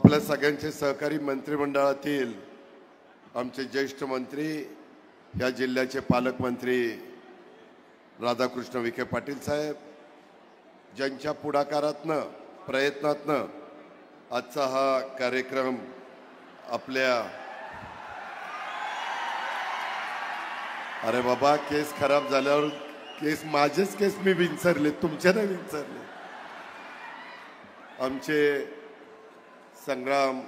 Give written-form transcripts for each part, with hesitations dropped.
आपल्या सगळ्यांचे सहकारी मंत्रिमंडळातील आमचे ज्येष्ठ मंत्री, या जिल्ह्याचे पालकमंत्री राधाकृष्ण विखे पाटील साहेब, ज्यांच्या पुढाकारातनं प्रयत्नातनं आजचा हा कार्यक्रम आपल्या अरे बाबा, केस खराब झाल्यावर केस माझेच केस मी विंचरले, तुमच्या नाही विंचरले. आमचे संग्राम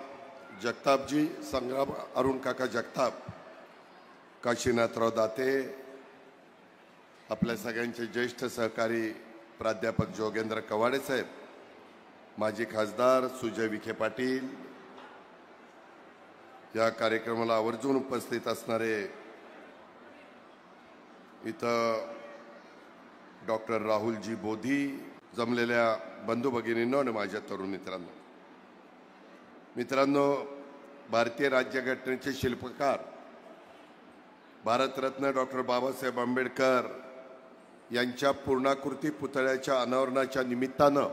जगतापजी, संग्राम अरुण काका जगताप, काशीनाथराव दाते, आपल्या सगळ्यांचे ज्येष्ठ सहकारी प्राध्यापक जोगेंद्र कवाडे साहेब, माजी खासदार सुजय विखे पाटील, या कार्यक्रमाला आवर्जून उपस्थित असणारे इथं डॉक्टर राहुलजी बोधी, जमलेल्या बंधू भगिनींनो आणि माझ्या तरुण मित्रांनो, भारतीय राज्यघटनेचे शिल्पकार भारतरत्न डॉक्टर बाबासाहेब आंबेडकर यांच्या पूर्णाकृती पुतळ्याच्या अनावरणाच्या निमित्तानं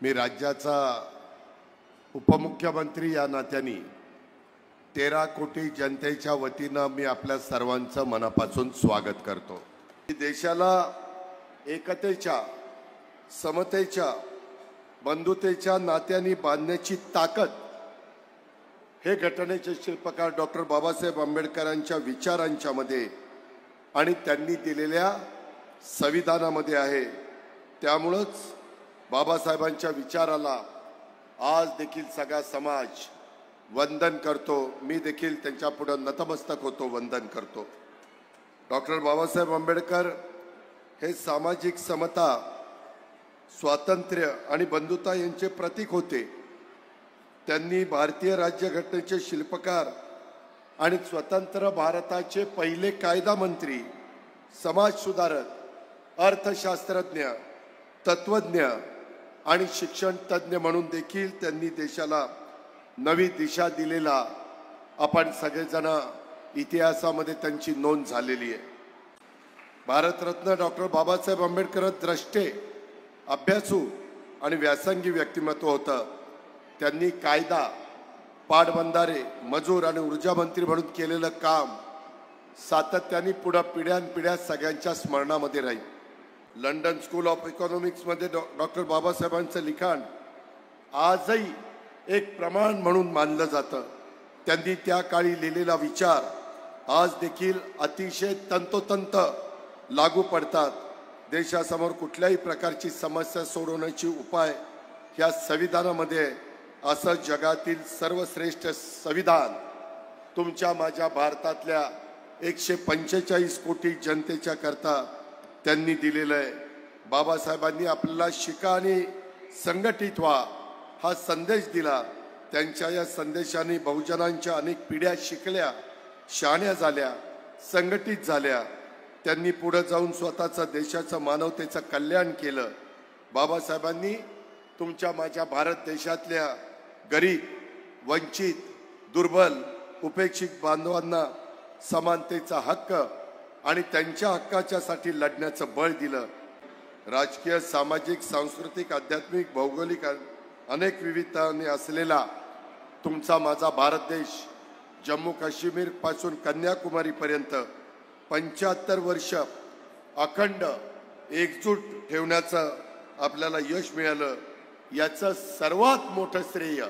मी राज्याचा उपमुख्यमंत्री या नात्याने 13 कोटी जनतेच्या वतीनं मी आपल्या सर्वांचं मनापासून स्वागत करतो. देशाला एकतेच्या, समतेच्या, बंधुतेच्या नात्याने बांधण्याची ताकद हे घटनेचे शिल्पकार डॉक्टर बाबासाहेब आंबेडकरांच्या विचारांच्या मध्ये आणि त्यांनी दिलेल्या संविधानामध्ये आहे. त्यामुळेच बाबासाहेबांच्या विचाराला आज देखील सगळा समाज वंदन करतो. मी देखील त्यांच्या पुढे नतमस्तक होतो, वंदन करतो. डॉक्टर बाबासाहेब आंबेडकर हे सामाजिक समता, स्वातंत्र्य आणि बंधुता यांचे प्रतीक होते. त्यांनी भारतीय राज्यघटनेचे शिल्पकार आणि स्वतंत्र भारताचे पहिले कायदा मंत्री, समाज सुधारक, अर्थशास्त्रज्ञ, तत्वज्ञ आणि शिक्षण तज्ञ म्हणून देखील त्यांनी देशाला नवी दिशा दिलेला आपण सगळेजण इतिहासामध्ये त्यांची नोंद झालेली आहे. भारतरत्न डॉक्टर बाबासाहेब आंबेडकर द्रष्टे, अभ्यासू आणि व्यासंगी व्यक्तिमत्व होतं. त्यांनी कायदा, पाटबंधारे, मजूर आणि ऊर्जा मंत्री म्हणून केलेलं काम सातत्याने पुढे पिढ्यानपिढ्या सगळ्यांच्या स्मरणामध्ये राहील. लंडन स्कूल ऑफ इकॉनॉमिक्समध्ये डॉक्टर बाबासाहेबांचं लिखाण आजही एक प्रमाण म्हणून मानलं जातं. त्यांनी त्या काळी लिहिलेला विचार आज देखील अतिशय तंतोतंत लागू पडतात. देशासमोर कुठल्याही प्रकारची समस्या सोडवण्याची उपाय या संविधानामध्ये, असं जगातील सर्वश्रेष्ठ संविधान तुमच्या माझ्या भारतातल्या 145 कोटी जनतेच्या करता त्यांनी दिलेलं आहे. बाबासाहेबांनी आपल्याला शिका आणि संघटित व्हा हा संदेश दिला. त्यांच्या या संदेशाने बहुजनांच्या अनेक पिढ्या शिकल्या, शहाण्या झाल्या, संघटित झाल्या. त्यांनी पुढे जाऊन स्वतःचं, देशाचं, मानवतेचं कल्याण केलं. बाबासाहेबांनी तुमच्या माझ्या भारत देशातल्या गरीब, वंचित, दुर्बल, उपेक्षित बांधवांना समानतेचा हक्क आणि त्यांच्या हक्काच्यासाठी लढण्याचं बळ दिलं. राजकीय, सामाजिक, सांस्कृतिक, आध्यात्मिक, भौगोलिक अनेक विविधतांनी असलेला तुमचा माझा भारत देश जम्मू काश्मीर पासून कन्याकुमारी पर्यंत 75 वर्ष अखंड एकजूट ठेवण्याचं आपल्याला यश मिळालं. याचं सर्वात मोठं श्रेय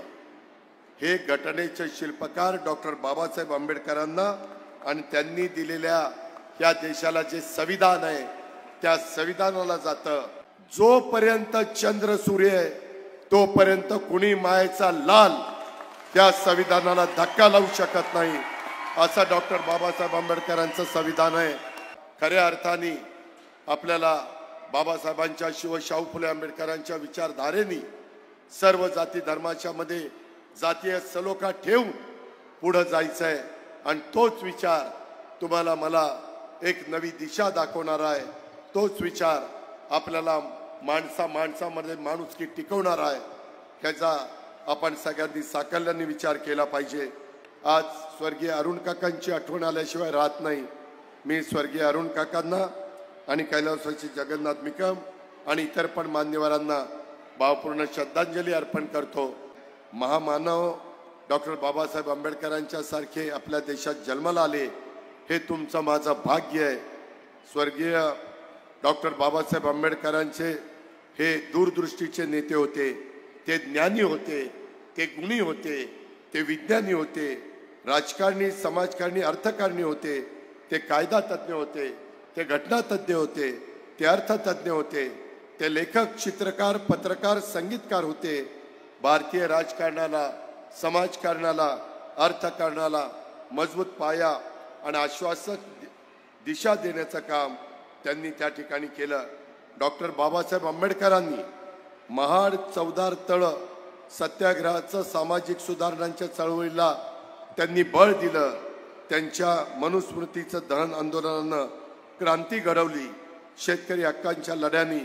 हे घटनेचे शिल्पकार डॉक्टर बाबासाहेब आंबेडकरांना आणि त्यांनी दिलेल्या या देशाला जे संविधान आहे त्या संविधानाला जातं. जोपर्यंत चंद्र सूर्य आहे तोपर्यंत कुणी मायेचा लाल त्या संविधानाला धक्का लावू शकत नाही, असं डॉक्टर बाबासाहेब आंबेडकरांचं संविधान आहे. खऱ्या अर्थाने आपल्याला बाबासाहेबांच्या, शाहू फुले आंबेडकरांच्या विचारधारेने सर्व जाती धर्माच्या मध्ये जातीय सलोखा ठेवून पुढे जायचं आहे. आणि तोच विचार तुम्हाला मला एक नवी दिशा दाखवणार आहे. तोच विचार आपल्याला माणसामध्ये माणुसकी टिकवणार आहे. ह्याचा आपण सगळ्यांनी साकल्याने विचार केला पाहिजे. आज स्वर्गीय अरुण काकांची आठवण आल्याशिवाय राहत नाही. मी स्वर्गीय अरुण काकांना आणि कैलासवासी जगन्नाथ निकम आणि इतर पण मान्यवरांना भावपूर्ण श्रद्धांजली अर्पण करतो. महामानव डॉक्टर बाबासाहेब आंबेडकरांच्या सारखे आपल्या देशात जन्माला आले, हे तुमचं माझं भाग्य आहे। स्वर्गीय डॉक्टर बाबासाहेब आंबेडकरांचे हे दूरदृष्टीचे नेते होते, ते ज्ञानी होते, ते गुणी होते, ते विज्ञानी होते, राजकारणी, समाजकारणी, अर्थकारणी होते, ते कायदा तज्ञ होते, ते घटना तज्ञ होते, ते अर्थतज्ञ होते, ते लेखक, चित्रकार, पत्रकार, संगीतकार होते। भारतीय राजकारणाला, समाजकारणाला, अर्थकारणाला मजबूत पाया आणि आश्वासक दिशा देण्याचं काम त्यांनी त्या ठिकाणी केलं। डॉक्टर बाबासाहेब आंबेडकरांनी महाड, चौदार तळ सत्याग्रहाचं, सामाजिक सुधारणांच्या चळवळीला त्यांनी बळ दिलं। त्यांच्या मनुस्मृतीचं दहन आंदोलनानं क्रांती घडवली। शेतकरी हक्कांच्या लढ्यांनी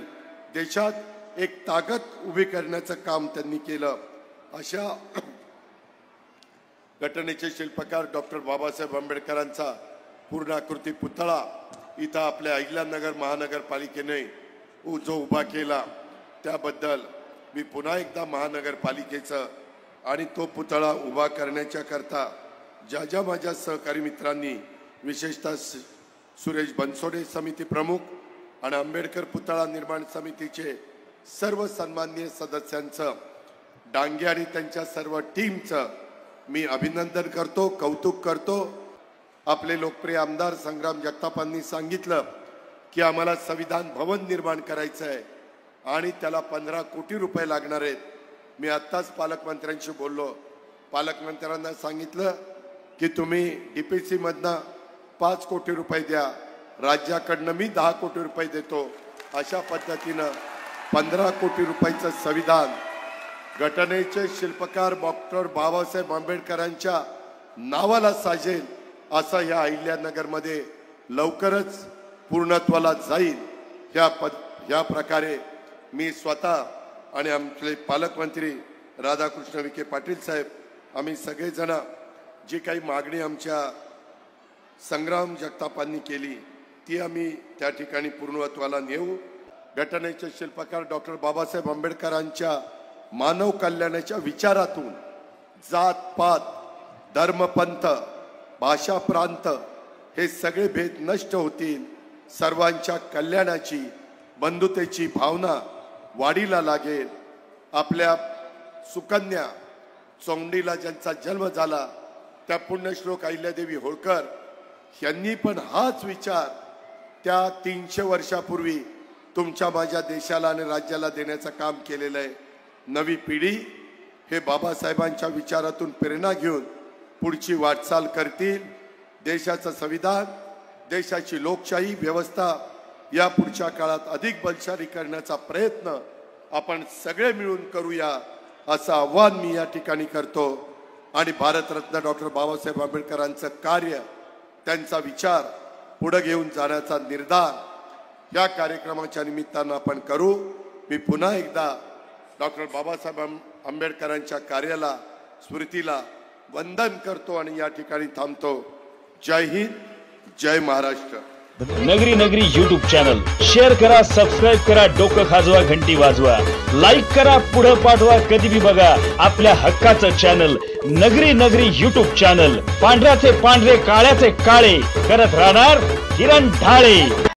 देशात एक ताकद उभी करण्याचं काम त्यांनी केलं। अशा घटनेचे शिल्पकार डॉक्टर बाबासाहेब आंबेडकरांचा पूर्णाकृती पुतळा इथं आपल्या अहिल्यानगर महानगरपालिकेने जो उभा केला, त्याबद्दल मी पुन्हा एकदा महानगरपालिकेचं आणि तो पुतळा उभा करण्याच्या करता ज्या माझ्या सहकारी मित्रांनी, विशेषतः सुरेश बनसोडे समिती प्रमुख आणि आंबेडकर पुतळा निर्माण समितीचे सर्व सन्माननीय सदस्यांचं, डांगे आणि त्यांच्या सर्व टीमचं मी अभिनंदन करतो, कौतुक करतो। आपले लोकप्रिय आमदार संग्राम जगतापांनी सांगितलं की आम्हाला संविधान भवन निर्माण करायचं आहे आणि त्याला 15 कोटी रुपये लागणार आहेत। मी आत्ताच पालकमंत्र्यांशी बोललो, पालकमंत्र्यांना सांगितलं की तुम्ही डीपीसी मधनं 5 कोटी रुपये द्या, राज्याकडनं मी 10 कोटी रुपये देतो। अशा पद्धतीनं 15 कोटी रुपयाचं संविधान घटनेचे शिल्पकार डॉक्टर बाबासाहेब आंबेडकरांच्या नावाला साजेल असं या अहिल्यानगरमध्ये लवकरच पूर्णत्वाला जाईल। ह्या प्रकारे मी स्वतः आणि आमचे पालकमंत्री राधाकृष्ण विखे पाटील साहेब, आम्ही सगळेजण जी काही मागणी आमच्या संग्राम जगतापांनी केली ती आम्ही त्या ठिकाणी पूर्णत्वाला नेऊ। घटनेचे शिल्पकार डॉक्टर बाबासाहेब आंबेडकरांच्या मानव कल्याणाच्या विचारातून जात पात, धर्म, पंथ, भाषा, प्रांत हे सगळे भेद नष्ट होतील। सर्वांच्या कल्याणाची, बंधुतेची भावना वाढीला लागेल। आपल्या सुकन्या चौंडीला ज्यांचा जन्म झाला त्या पुण्यश्लोक अहिल्यादेवी होळकर यांनी पण हाच विचार त्या 300 वर्षापूर्वी तुमच्या माझ्या देशाला आणि राज्याला देण्याचं काम केलेलं आहे। नवी पिढी हे बाबासाहेबांच्या विचारातून प्रेरणा घेऊन पुढची वाटचाल करतील। देशाचं संविधान, देशाची लोकशाही व्यवस्था या पुढच्या काळात अधिक बलशाली करण्याचा प्रयत्न आपण सगळे मिळून करूया असं आव्हान मी या ठिकाणी करतो। आणि भारतरत्न डॉक्टर बाबासाहेब आंबेडकरांचं कार्य, त्यांचा विचार पुढे घेऊन जाण्याचा निर्धार या कार्यक्रमाच्या निमित्तानं आपण करू। मी पुन्हा एकदा डॉक्टर बाबासाहेब आंबेडकरांच्या कार्याला, स्मृतीला वंदन करतो आणि या ठिकाणी थांबतो। जय हिंद, जय महाराष्ट्र। नगरी नगरी यूट्यूब चॅनल शेअर करा, सबस्क्राईब करा, डोकं खाजवा, घंटी वाजवा, लाईक करा, पुढे पाठवा, कधी भी बघा आपल्या हक्काचं चॅनल नगरी नगरी यूट्यूब चॅनल। पांढऱ्याचे पांढरे, काळ्याचे काळे करत राहणार किरण ढाळे।